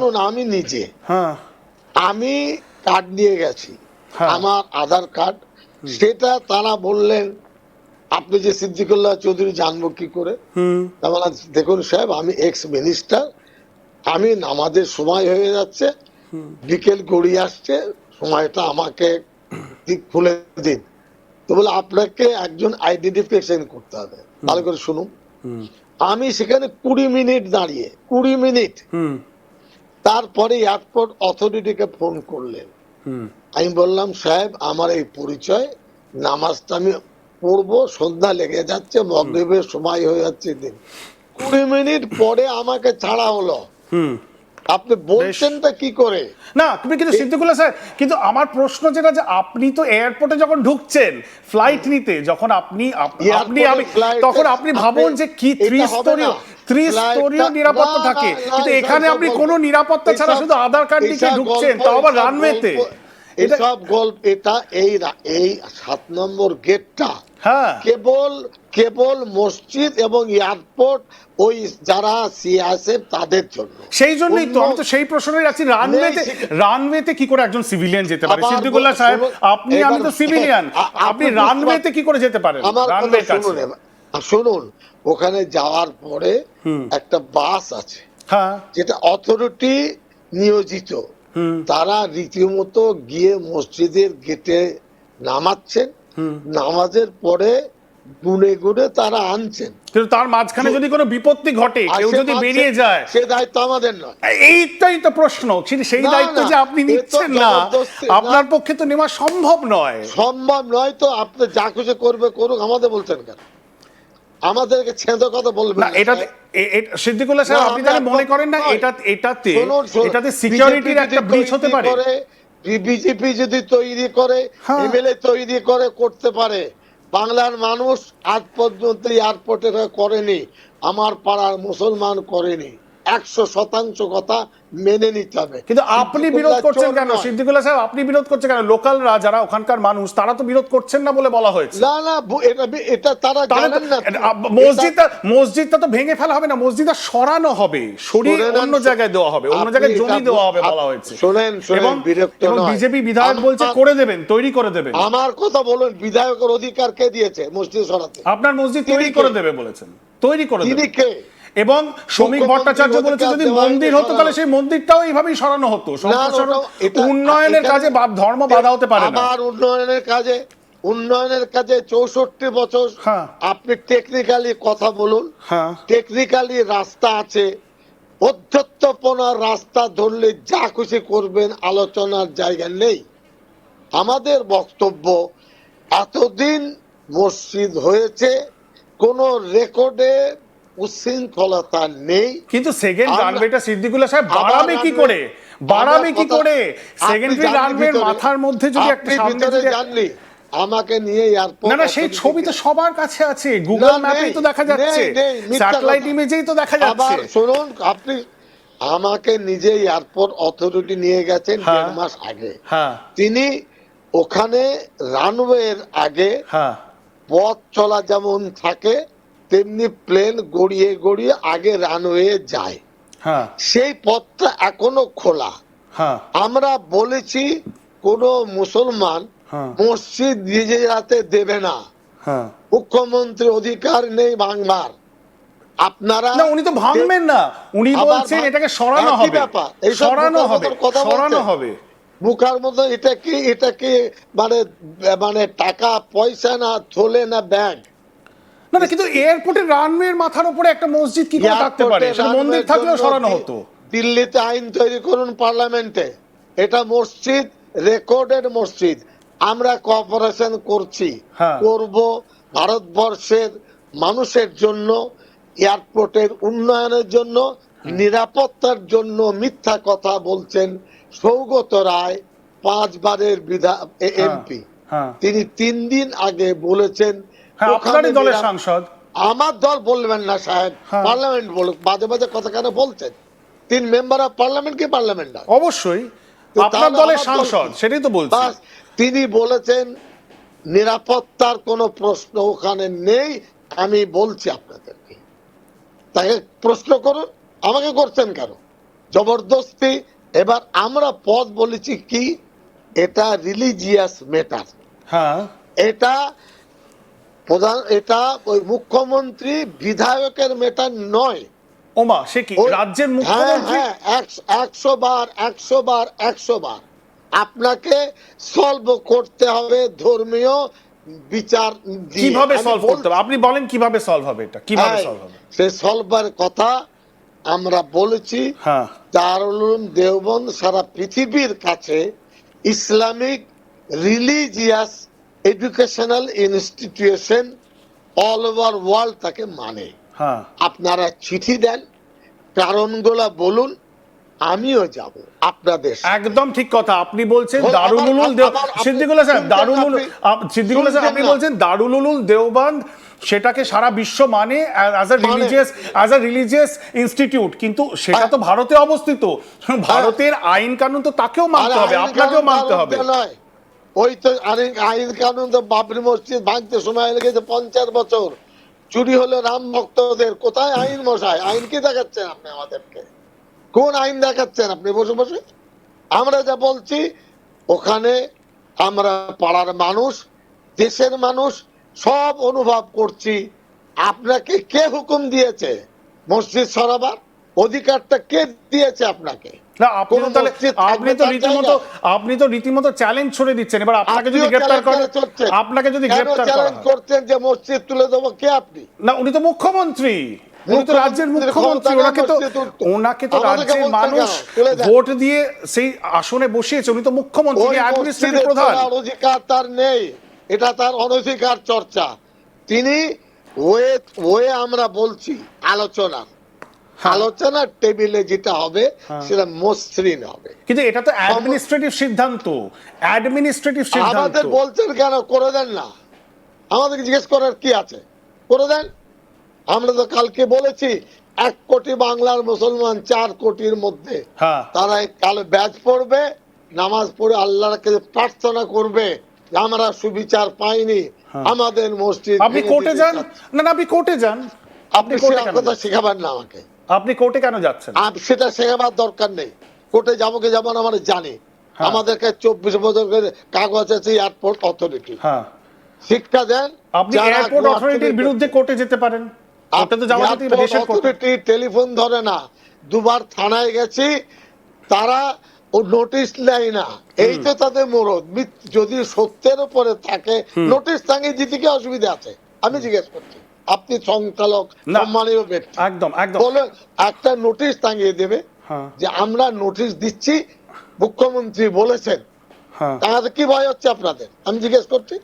শুনুন, আমি নিজে আমি কার্ড নিয়ে গেছি, আমার আধার কার্ড, সেটা তারা বললেন আপনি যে সিদ্দিকুল্লাহ চৌধুরী জানবো কি করে। দেখুন সাহেব, আমি এক্স মিনিস্টার, আমি নামাজের সময় হয়ে যাচ্ছে, বিকেল গড়িয়ে আসছে, সময়টা আমাকে খুলে দিন। তো বলে আপনাকে একজন আইডেন্টিফিকেশন করতে হবে। ভালো করে শুনুন, আমি সেখানে 20 মিনিট দাঁড়িয়ে, 20 মিনিট, তারপরে এয়ারপোর্ট অথরিটিকে ফোন করলেন। আমি বললাম সাহেব আমার এই পরিচয়, নামাজটা আমি পড়বো, সন্ধ্যা লেগে যাচ্ছে, মাগরিবের সময় হয়ে যাচ্ছে দিন। 20 মিনিট পরে আমাকে ছাড়া হলো। আপনি বলছেনটা কি করে? না তুমি কিন্তু সিদ্দিকুল্লাহ স্যার, কিন্তু আমার প্রশ্ন যেটা, যে আপনি তো এয়ারপোর্টে যখন ঢুকছেন ফ্লাইট নিতে, যখন আপনি তখন আপনি ভাবুন যে কি ত্রিস্তরীয় নিরাপত্তা থাকে, কিন্তু এখানে আপনি কোনো নিরাপত্তা ছাড়া শুধু আধার কার্ড নিয়ে ঢুকছেন, তাও আবার রানওয়েতে। এসব গল্প, এটা এই 7 নম্বর গেটটা কেবল মসজিদ এবং এয়ারপোর্ট, ওই যারা সিআইএসএফ তাদের জন্য। সেই জন্যই তো আমি তো সেই প্রশ্নই রাখছি, রানওয়েতে কি করে একজন সিভিলিয়ান যেতে পারে? সিদ্দিকুল্লাহ সাহেব আপনি, আমি তো সিভিলিয়ান, আপনি রানওয়েতে কি করে যেতে পারেন? রানওয়ে কাছে শুনুন, ওখানে যাওয়ার পরে একটা বাস আছে, যেটা অথরিটি নিয়োজিত, তারা রীতিমতো গিয়ে মসজিদের গেটে নামাচ্ছেন, নামাজের পরে গুনে গুনে তারা আনছেন। কিন্তু তার মাঝখানে যদি কোনো বিপত্তি ঘটে, কেউ যদি বেরিয়ে যায়, সে দায়িত্ব আমাদের নয়। এইটাই তো প্রশ্ন, সেই দায়িত্ব যে আপনি নিচ্ছেন না, আপনার পক্ষে তো নেওয়া সম্ভব নয়। তো আপনি যা খুশি করবে করুক, আমাদের বলছেন কেন? আমাদেরকে ছেঁদো কথা বলবেন না। এটাতে সিদ্দিকুল্লাহ সাহেব আপনি তাহলে মনে করেন না এটাতে সিকিউরিটির একটা ব্রিচ হতে পারে? বিজেপি যদি তৈরি করে, এমএলএ তৈরি করে, করতে পারে। বাংলার মানুষ আজ পর্যন্ত এয়ারপোর্টে করেনি, আমার পাড়ার মুসলমান করেনি। 100% কথা মেনে নিতে হবে। কিন্তু আপনি বিরোধ করছেন কেন সিদ্দিকুল্লাহ সাহেব? আপনি বিরোধ করছেন কেন? লোকালরা যারা ওখানকার মানুষ, তারা তো বিরোধ করছেন না বলে বলা হয়েছে। না, এটা তারা জানেন না। মসজিদটা তো ভেঙে ফেলা হবে না, মসজিদটা সরানো হবে, সরিয়ে অন্য জায়গায় দেওয়া হবে, অন্য জায়গায় জমি দেওয়া হবে বলা হয়েছে। শুনেন, বিরক্ত নয়, বিজেপি বিধায়ক বলছে করে দেবেন, তৈরি করে দেবেন। আমার কথা বলুন, বিধায়কের অধিকার কে দিয়েছে মসজিদ সরাতে? আপনার মসজিদ তৈরি করে দেবে বলেছেন, তৈরি করে দেবে। তিনি কে? এবং শ্রমিক ভট্টাচার্য বলেছে যদি মন্দির হতো তাহলে সেই মন্দিরটাও এইভাবেই সরানো হতো। উন্নয়নের কাজে ধর্ম বাধা হতে পারে না। আবার উন্নয়নের কাজে 64 বছর আপনি টেকনিক্যালি কথা বলুন, টেকনিক্যালি রাস্তা আছে, অধ্যত্বপনার রাস্তা ধরলে যা খুশি করবেন, আলোচনার জায়গা নেই। আমাদের বক্তব্য, এতদিন মসজিদ হয়েছে, কোন রেকর্ডে উচ্ছৃঙ্খলতা নেই। কিন্তু সেকেন্ড রানওয়েটা সিদ্দিকুল্লাহ সাহেব বাড়াবে কি করে? সেকেন্ডারি রানওয়ের মাথার মধ্যে যদি একটা সামনে জানলি আমাকে নিয়ে এয়ারপোর্ট, না সেই ছবি তো সবার কাছে আছে, গুগল ম্যাপেই তো দেখা যাচ্ছে, স্যাটেলাইট ইমেজেই তো দেখা যাচ্ছে। শুনুন, আপনি আমাকে নিজে এয়ারপোর্ট অথরিটি নিয়ে গেছেন 1.5 মাস আগে। তিনি ওখানে রানওয়ের আগে পথ চলা যেমন থাকে, তেমনি প্লেন গড়িয়ে গড়িয়ে আগে রানওয়ে যায়, সেই পথটা এখনো খোলা। আমরা বলেছি কোন মুসলমান মসজিদ নিজের হাতে দেবে না, মুখ্যমন্ত্রী অধিকার নেই ভাঙবার। আপনারা উনি তো ভাঙবেন না, উনি বলছেন এটাকে সরানো হবে। মুখার মতো এটাকে মানে টাকা পয়সা না থলে না ব্যাগ। না কিন্তু এয়ারপোর্টের রানওয়ের মাথার উপরে একটা মসজিদ কি করে থাকতে পারে? মন্দির থাকলেও সরানো হতো। দিল্লিতে আইন তৈরি করুন পার্লামেন্টে, এটা মসজিদ, রেকর্ডেড মসজিদ। আমরা কোঅপারেশন করছি, করব ভারতবর্ষের মানুষের জন্য, এয়ারপোর্টের উন্নয়নের জন্য, নিরাপত্তার জন্য। মিথ্যা কথা বলছেন সৌগত রায়, 5 বারের এমপি, তিনি 3 দিন আগে বলেছেন দলের সাংসদ। আমার দল বলবেন না সাহেব, পার্লামেন্ট বলুক। বাজে বাজে কথা কেন বলছেন? 3 মেম্বার অফ পার্লামেন্ট কি পার্লামেন্ট না? অবশ্যই আপনার দলের সাংসদ, সেটাই তো বলছি। তিনি বলেছেন নিরাপত্তার কোনো প্রশ্ন ওখানে নেই। আমি বলছি আপনাদেরকে, তাকে প্রশ্ন করুন, আমাকে করছেন কেন? জবরদস্তি। এবার আমরা পদ বলেছি কি, এটা রিলিজিয়াস ম্যাটার, হ্যাঁ এটা প্রধান, এটা ওই মুখ্যমন্ত্রী বিধায়কের ম্যাটার নয়। ওমা, সে কি ওই- রাজ্যের হ্যাঁ মুখ্যমন্ত্রী? হ্যাঁ, 100 বার আপনাকে সলভ করতে হবে ধর্মীয় বিচার দিয়ে। কিভাবে আমি সলভ করতে হবে আপনি বলেন, কিভাবে সলভ হবে এটা, কিভাবে হ্যাঁ, সলভ হবে? সে সলভার কথা আমরা বলেছি। হ্যাঁ দারুল উলুম দেওবন্দ সারা পৃথিবীর কাছে Islamic religious educational institution all over world তাকে মানে। হ্যাঁ আপনারা চিঠি দেন, কারণগুলো বলুন, আমিও যাব আপনাদের সাথে। একদম ঠিক কথা আপনি বলছেন। আমার- দারুল উলুম আমার- সিদ্দিকুল্লাহ সাহেব, শুনছেন দারুল উলুম সিদ্দিকুল্লাহ সাহেব, শুনছেন আপনি না? বলছেন দারুল উলুম দেওবন্দ সেটাকে সারা বিশ্ব মানে অ্যাজ আ রিলিজিয়াস ইনস্টিটিউট, কিন্তু সেটা তো ভারতে অবস্থিত। ভারতের আইন কানুন তো তাকেও মানতে হবে, আপনাকেও মানতে হবে। নয়, ওই তো আইন কানুন তো বাবরি মসজিদ ভাঙতে সময় লেগেছে 50 বছর, চুরি হলো রাম ভক্তদের। কোথায় আইন মশাই? আইন কি দেখাচ্ছেন আপনি আমাদেরকে? কোন আইন দেখাচ্ছেন আপনি বসে বসে? আমরা যা বলছি ওখানে আমরা পাড়ার মানুষ, দেশের মানুষ সব অনুভব করছি। আপনাকে কে হুকুম দিয়েছে মসজিদ সরাবার? অধিকারটা কে দিয়েছে আপনাকে? না আপনি কোন তো তাহলে মসজিদ থাকবে তার আপনি তো রীতিমতো চ্যালেঞ্জ ছড়ে দিচ্ছেন। এবার আপনাকে যদি আপনিও গ্রেফতার করে, চ্যালেঞ্জ করছেন। আপনাকে যদি কেন গ্রেফতার করা চ্যালেঞ্জ হয়, করছেন যে মসজিদ তুলে দেবো? কে আপনি? না উনি তো মুখ্যমন্ত্রী, উনি তো রাজ্যের মুখ্যমন্ত্রী, ওনাকে তো রাজ্যের মানুষ ভোট দিয়ে সেই আসনে বসিয়েছে, উনি তো মুখ্যমন্ত্রী, ওই অ্যাডমিনিস্ট্রেটিভ মসজিদে প্রধান। চলার অধিকার তার নেই, এটা তার অনধিকার চর্চা। তিনি ওয়ে আমরা বলছি আলোচনা, আলোচনার টেবিলে যেটা হবে সেটা মসৃণ হবে। কিন্তু এটা তো অ্যাডমিনিস্ট্রেটিভ সিদ্ধান্ত, অ্যাডমিনিস্ট্রেটিভ সিদ্ধান্ত। আমাদের বলছেন কেন করে দেন না? আমাদেরকে জিজ্ঞেস করার কি আছে? করে দেন। আমরা তো কালকে বলেছি 1 কোটি বাংলার মুসলমান 4 কোটির মধ্যে হ্যাঁ তারা কালে ব্যাচ পড়বে, নামাজ পড়ে আল্লাহর কাছে প্রার্থনা করবে যে আমরা সুবিচার পাইনি, আমাদের মসজিদ আপনি ভেঙে কোর্টে দিতে যান, চাচ্ছে। না না আপনি কোর্টে যান, আপনি কোর্টে সে কেন কথা যাচ্ছেন? শেখাবেন না আমাকে। আপনি কোর্টে কেন যাচ্ছেন? সেটা শেখাবার দরকার নেই। কোর্টে যাবো কি যাবো না আমরা জানি। হ্যাঁ। আমাদের কাছে 24 বছর করে কাগজ আছে এয়ারপোর্ট অথরিটি। হ্যাঁ শিক্ষা দেন। আপনি এয়ারপোর্ট অথরিটির বিরুদ্ধে কোর্টে যেতে পারেন, কোর্টে তো যাওয়া যেতেই পারে, দেশের কোর্টে। অথরিটি টেলিফোন ধরে না, দুবার থানায় গেছি, তারা ও নোটিশ নেয় না। এই তো তাদের মরদ। যদি সত্যের উপরে থাকে নোটিশ টাঙিয়ে দিতে কি অসুবিধা আছে? আমি জিজ্ঞেস করছি, আপনি সংখ্যালক না। সম্মানীয় ব্যক্তি, একদম একদম বলেন একটা নোটিশ টাঙিয়ে দেবে হ্যাঁ যে আমরা নোটিশ দিচ্ছি, মুখ্যমন্ত্রী বলেছেন। হ্যাঁ তাহলে কি ভয় হচ্ছে আপনাদের? আমি জিজ্ঞেস করছি।